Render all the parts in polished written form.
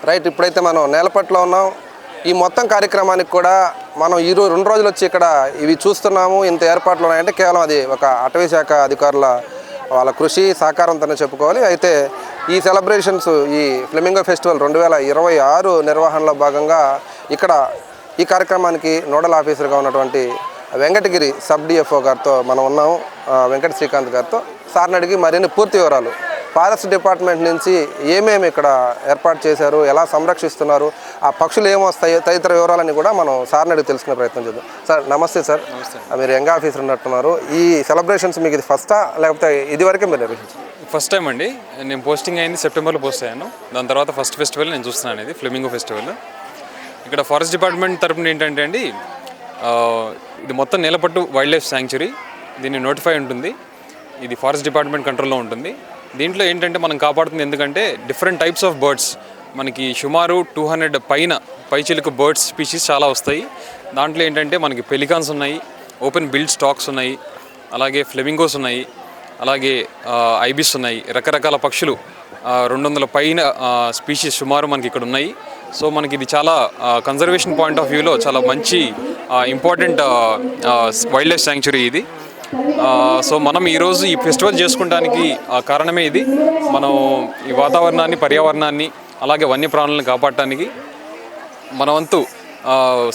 Right, ఇప్పుడైతే మనం నేలపట్లో ఉన్నాం. ఈ మొత్తం కార్యక్రమానికి కూడా మనం ఈ 2 రోజులు వచ్చి ఇక్కడ ఇవి చూస్తున్నాము. ఇంత ఏర్పాట్లు ఉన్నాయంటే కేవలం అది ఒక అటవీ శాఖ అధికారుల వాళ్ళ కృషి సహకారంతోనే చెప్పుకోవాలి. అయితే ఈ సెలబ్రేషన్స్, ఈ ఫ్లెమింగో ఫెస్టివల్ 2026 నిర్వహణలో భాగంగా ఇక్కడ ఈ కార్యక్రమానికి నోడల్ ఆఫీసర్గా ఉన్నటువంటి వెంకటగిరి సబ్ డిఎఫ్ఓ గారితో మనం ఉన్నాము, వెంకట శ్రీకాంత్ గారితో. సార్ని అడిగి మరిన్ని పూర్తి వివరాలు, ఫారెస్ట్ డిపార్ట్మెంట్ నుంచి ఏమేమి ఇక్కడ ఏర్పాటు చేశారు, ఎలా సంరక్షిస్తున్నారు, ఆ పక్షులు ఏమొస్తాయి, తదితర వివరాలని కూడా మనం సార్ని అడిగి తెలుసుకునే ప్రయత్నం చేద్దాం. సార్ నమస్తే. సార్ మీరు యంగ్ ఆఫీసర్ ఉన్నట్టున్నారు. ఈ సెలబ్రేషన్స్ మీకు ఇది ఫస్టా లేకపోతే ఇదివరకే మీరు నిర్వహించారు? ఫస్ట్ టైం అండి. నేను పోస్టింగ్ అయింది సెప్టెంబర్లో పోస్ట్ అయ్యాను. దాని తర్వాత ఫస్ట్ ఫెస్టివల్ నేను చూస్తున్నాను, ఇది ఫ్లెమింగో ఫెస్టివల్. ఇక్కడ ఫారెస్ట్ డిపార్ట్మెంట్ తరపున ఏంటంటే అండి, ఇది మొత్తం నేలపట్టు వైల్డ్ లైఫ్ శాంక్చురీ. దీన్ని నోటిఫై ఉంటుంది, ఇది ఫారెస్ట్ డిపార్ట్మెంట్ కంట్రోల్లో ఉంటుంది. దీంట్లో ఏంటంటే మనం కాపాడుతుంది ఎందుకంటే డిఫరెంట్ టైప్స్ ఆఫ్ బర్డ్స్, మనకి సుమారు 200 పైచిలుకు బర్డ్స్ స్పీషీస్ చాలా వస్తాయి. దాంట్లో ఏంటంటే మనకి పెలికాన్స్ ఉన్నాయి, ఓపెన్ బిల్డ్ స్టాక్స్ ఉన్నాయి, అలాగే ఫ్లెమింగోస్ ఉన్నాయి, అలాగే ఐబిస్ ఉన్నాయి. రకరకాల పక్షులు 200 పైన స్పీషీస్ సుమారు మనకి ఇక్కడ ఉన్నాయి. సో మనకి ఇది చాలా కన్జర్వేషన్ పాయింట్ ఆఫ్ వ్యూలో చాలా మంచి ఇంపార్టెంట్ వైల్డ్ లైఫ్ శాంక్చురీ ఇది. సో మనం ఈరోజు ఈ ఫెస్టివల్ చేసుకోవడానికి కారణమే ఇది. మనం ఈ వాతావరణాన్ని, పర్యావరణాన్ని, అలాగే వన్యప్రాణులను కాపాడటానికి మన వంతు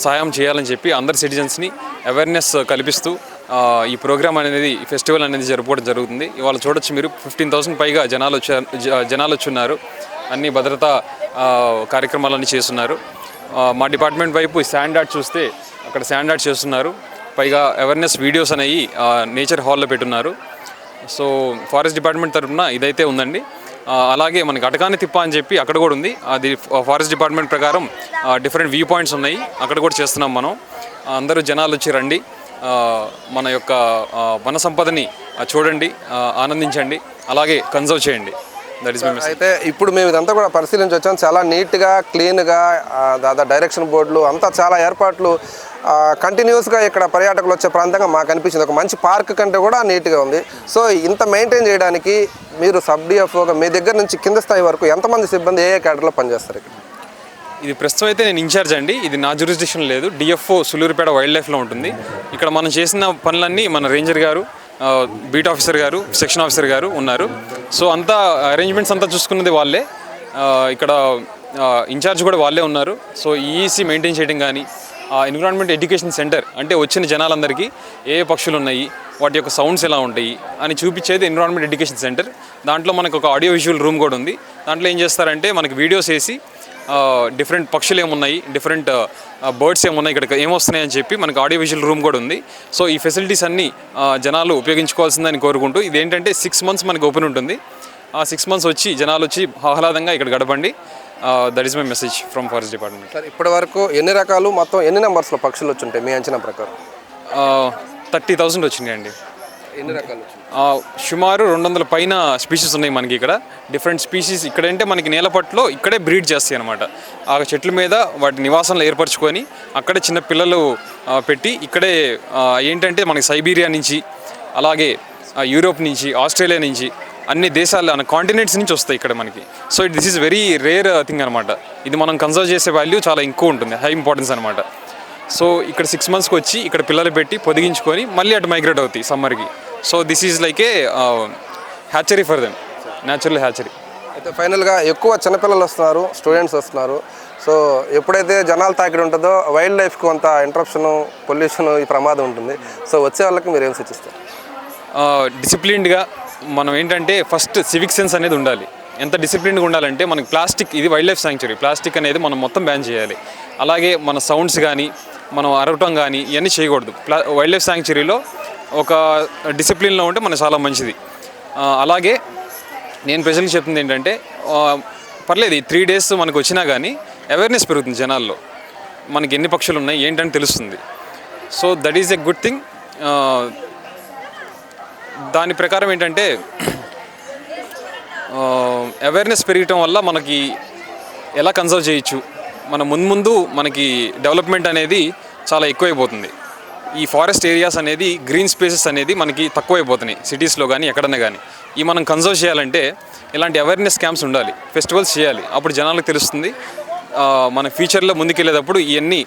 సహాయం చేయాలని చెప్పి అందరి సిటిజన్స్ని అవేర్నెస్ కల్పిస్తూ ఈ ప్రోగ్రామ్ అనేది, ఈ ఫెస్టివల్ అనేది జరుపుకోవడం జరుగుతుంది. ఇవాళ చూడొచ్చు మీరు 15,000 పైగా జనాలు వచ్చున్నారు. అన్ని భద్రతా కార్యక్రమాలన్నీ చేస్తున్నారు. మా డిపార్ట్మెంట్ వైపు శాండ్ ఆర్ట్ చూస్తే అక్కడ శాండ్ ఆర్ట్ చేస్తున్నారు. పైగా అవేర్నెస్ వీడియోస్ అనేవి నేచర్ హాల్లో పెట్టున్నారు. సో ఫారెస్ట్ డిపార్ట్మెంట్ తరఫున ఇదైతే ఉందండి. అలాగే మనకి అటకాని తిప్ప అని చెప్పి అక్కడ కూడా ఉంది. అది ఫారెస్ట్ డిపార్ట్మెంట్ ప్రకారం డిఫరెంట్ వ్యూ పాయింట్స్ ఉన్నాయి, అక్కడ కూడా చేస్తున్నాం మనం. అందరూ జనాలు వచ్చి రండి, మన యొక్క వన సంపదని చూడండి, ఆనందించండి, అలాగే కన్జర్వ్ చేయండి. That is my message. అయితే ఇప్పుడు మేము ఇదంతా కూడా పరిశీలించి వచ్చాం. చాలా నీట్గా, క్లీన్గా, డైరెక్షన్ బోర్డులు అంతా చాలా ఏర్పాట్లు కంటిన్యూస్గా ఇక్కడ పర్యాటకులు వచ్చే ప్రాంతంగా మాకు అనిపించింది. ఒక మంచి పార్క్ కంటే కూడా నీట్గా ఉంది. సో ఇంత మెయింటైన్ చేయడానికి మీరు సబ్ డిఎఫ్ఓగా మీ దగ్గర నుంచి కింద స్థాయి వరకు ఎంతమంది సిబ్బంది ఏ క్యాడర్లో పనిచేస్తారు ఇక్కడ? ఇది ప్రస్తుతం అయితే నేను ఇన్ఛార్జ్ అండి. ఇది నా జ్యూరిస్డిక్షన్ లేదు, డిఎఫ్ఓ సులూరుపేట వైల్డ్ లైఫ్లో ఉంటుంది. ఇక్కడ మనం చేసిన పనులన్నీ మన రేంజర్ గారు, బీట్ ఆఫీసర్ గారు, సెక్షన్ ఆఫీసర్ గారు ఉన్నారు. సో అంతా అరేంజ్మెంట్స్ అంతా చూసుకున్నది వాళ్ళే. ఇక్కడ ఇన్ఛార్జ్ కూడా వాళ్ళే ఉన్నారు. సో ఈఈసీ మెయింటైన్ చేయడం కానీ, ఎన్విరాన్మెంట్ ఎడ్యుకేషన్ సెంటర్ అంటే వచ్చిన జనాలందరికీ ఏ పక్షులు ఉన్నాయి, వాటి యొక్క సౌండ్స్ ఎలా ఉంటాయి అని చూపించేది ఎన్విరాన్మెంట్ ఎడ్యుకేషన్ సెంటర్. దాంట్లో మనకు ఒక ఆడియో విజువల్ రూమ్ కూడా ఉంది. దాంట్లో ఏం చేస్తారంటే మనకి వీడియోస్ వేసి డిఫరెంట్ పక్షులు ఏమున్నాయి, డిఫరెంట్ బర్డ్స్ ఏమున్నాయి, ఇక్కడ ఏమొస్తున్నాయి అని చెప్పి మనకు ఆడియో విజువల్ రూమ్ కూడా ఉంది. సో ఈ ఫెసిలిటీస్ అన్నీ జనాలు ఉపయోగించుకోవాల్సిందని కోరుకుంటూ, ఇదేంటంటే 6 months మనకు ఓపెన్ ఉంటుంది. ఆ 6 months వచ్చి జనాలు వచ్చి ఆహ్లాదంగా ఇక్కడ గడపండి. That is my message from forest department. Sir ఇప్పటి వరకు ఎన్ని రకాలు, మొత్తం ఎన్ని నెంబర్స్లో పక్షులు వచ్చి ఉంటాయి మీ అంచనా ప్రకారం? 30,000 వచ్చినాయండి. ఎన్ని రకాలు? సుమారు 200 పైన స్పీషీస్ ఉన్నాయి మనకి ఇక్కడ. డిఫరెంట్ స్పీషీస్ ఇక్కడంటే మనకి నేలపట్లో ఇక్కడే బ్రీడ్ చేస్తాయి అనమాట. ఆ చెట్ల మీద వాటి నివాసాలు ఏర్పరచుకొని అక్కడే చిన్న పిల్లలు పెట్టి ఇక్కడే ఏంటంటే మనకి సైబీరియా నుంచి, అలాగే యూరోప్ నుంచి, ఆస్ట్రేలియా నుంచి, అన్ని దేశాలు, కాంటినెంట్స్ నుంచి వస్తాయి ఇక్కడ మనకి. So this is very rare thing అనమాట. ఇది మనం కన్సర్వ్ చేసే వాల్యూ చాలా ఎక్కువ ఉంటుంది, హై ఇంపార్టెన్స్ అనమాట. సో ఇక్కడ 6 monthsకి వచ్చి ఇక్కడ పిల్లలు పెట్టి పొదిగించుకొని మళ్ళీ అటు మైగ్రేట్ అవుతాయి సమ్మర్కి. So this is like A hatchery for them, natural hatchery. అయితే ఫైనల్గా ఎక్కువ చిన్నపిల్లలు వస్తున్నారు, స్టూడెంట్స్ వస్తున్నారు. సో ఎప్పుడైతే జనాలు తాకిడి ఉంటుందో వైల్డ్ లైఫ్కి కొంత ఇంటరప్షను, పొల్యూషన్, ఈ ప్రమాదం ఉంటుంది. సో వచ్చే వాళ్ళకి మీరు ఏం సూచిస్తారు? డిసిప్లిన్డ్గా మనం ఏంటంటే ఫస్ట్ సివిక్ సెన్స్ అనేది ఉండాలి. ఎంత డిసిప్లిన్గా ఉండాలంటే మనకి ప్లాస్టిక్, ఇది వైల్డ్ లైఫ్ శాంక్చురీ, ప్లాస్టిక్ అనేది మనం మొత్తం బ్యాన్ చేయాలి. అలాగే మన సౌండ్స్ కానీ, మనం అరవటం కానీ ఇవన్నీ చేయకూడదు. వైల్డ్ లైఫ్ శాంక్చురీలో ఒక డిసిప్లిన్లో ఉంటే మనకు చాలా మంచిది. అలాగే నేను ప్రజలకు చెప్తుంది ఏంటంటే, పర్లేదు 3 days మనకు వచ్చినా కానీ అవేర్నెస్ పెరుగుతుంది జనాల్లో, మనకి ఎన్ని పక్షులు ఉన్నాయి ఏంటని తెలుస్తుంది. So that is a good thing. దాని ప్రకారం ఏంటంటే అవేర్నెస్ పెరగటం వల్ల మనకి ఎలా కన్సర్వ్ చేయొచ్చు, మన ముందు మనకి డెవలప్మెంట్ అనేది చాలా ఎక్కువైపోతుంది. ఈ ఫారెస్ట్ ఏరియాస్ అనేది గ్రీన్ స్పేసెస్ అనేది మనకి తక్కువైపోతున్నాయి సిటీస్లో కానీ ఎక్కడన్నా కానీ. ఈ మనం కన్సర్వ్ చేయాలంటే ఇలాంటి అవేర్నెస్ క్యాంప్స్ ఉండాలి, ఫెస్టివల్స్ చేయాలి. అప్పుడు జనాలకు తెలుస్తుంది మన ఫ్యూచర్లో ముందుకెళ్ళేటప్పుడు ఇవన్నీ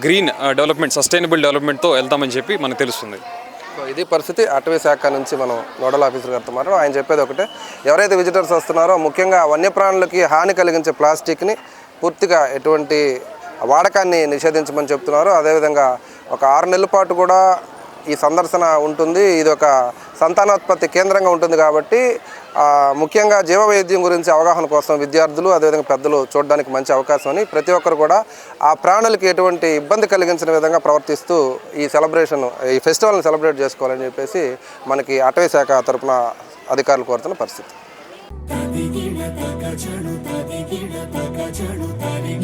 గ్రీన్ డెవలప్మెంట్, సస్టైనబుల్ డెవలప్మెంట్తో వెళ్తామని చెప్పి మనకు తెలుస్తుంది. సో ఇది పరిస్థితి. అటవీ శాఖ నుంచి మనం నోడల్ ఆఫీసర్ గారితో మాట్లాడు. ఆయన చెప్పేది ఒకటే, ఎవరైతే విజిటర్స్ వస్తున్నారో ముఖ్యంగా వన్యప్రాణులకి హాని కలిగించే ప్లాస్టిక్ని పూర్తిగా ఎటువంటి వాడకాన్ని నిషేధించమని చెప్తున్నారు. అదేవిధంగా ఒక 6 నెలల పాటు కూడా ఈ సందర్శన ఉంటుంది. ఇది ఒక సంతానోత్పత్తి కేంద్రంగా ఉంటుంది కాబట్టి ముఖ్యంగా జీవ వైద్యం గురించి అవగాహన కోసం విద్యార్థులు అదేవిధంగా పెద్దలు చూడడానికి మంచి అవకాశం అని ప్రతి ఒక్కరు కూడా ఆ ప్రాణులకి ఎటువంటి ఇబ్బంది కలిగించిన విధంగా ప్రవర్తిస్తూ ఈ ఫెస్టివల్ని సెలబ్రేట్ చేసుకోవాలని చెప్పేసి మనకి అటవీ శాఖ తరపున అధికారులు కోరుతున్న పరిస్థితి.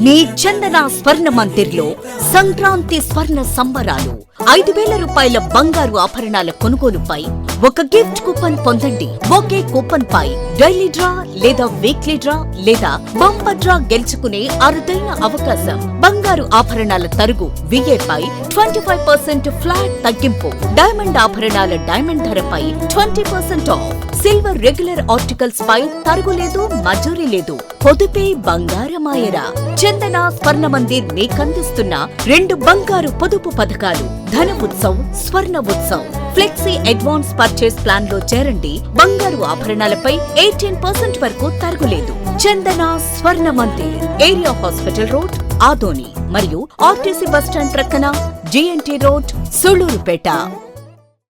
మీ చందన స్వర్ణ మందిర్లో సంక్రాంతి స్వర్ణ సంబరాలు. 5,000 రూపాయల బంగారు ఆభరణాల కొనుగోలుపై ఒక గిఫ్ట్ కూపన్ పొందండి. ఒకే కూపన్ పై డైలీ డ్రా లేదా వీక్లీ డ్రా లేదా బంపర్ డ్రా గెలుచుకునే అరుదైన అవకాశం. బంగారు ఆభరణాల తరుగు VA పై 25% ఫ్లాట్ తగ్గింపు. డైమండ్ ఆభరణాల డైమండ్ ధరపై 20% ఆఫ్. సిల్వర్ రెగ్యులర్ ఆర్టికల్స్ పై తరుగులేదు, మజూరీ లేదు. పొదుపే బంగారమాయరా. చందన స్వర్ణ మందిర్ మీకందిస్తున్న 2 బంగారు పొదుపు పథకాలు. ధన ఉత్సవ్, స్వర్ణ Utsav. Flexi advance purchase plan లో చేరండి. బంగారు ఆభరణాలపై 18% వరకు తరుగులేదు. చందన స్వర్ణ Mandir, area hospital road, Adoni మరియు RTC బస్టాండ్ ప్రక్కన GNT రోడ్, సుళ్లూరుపేట.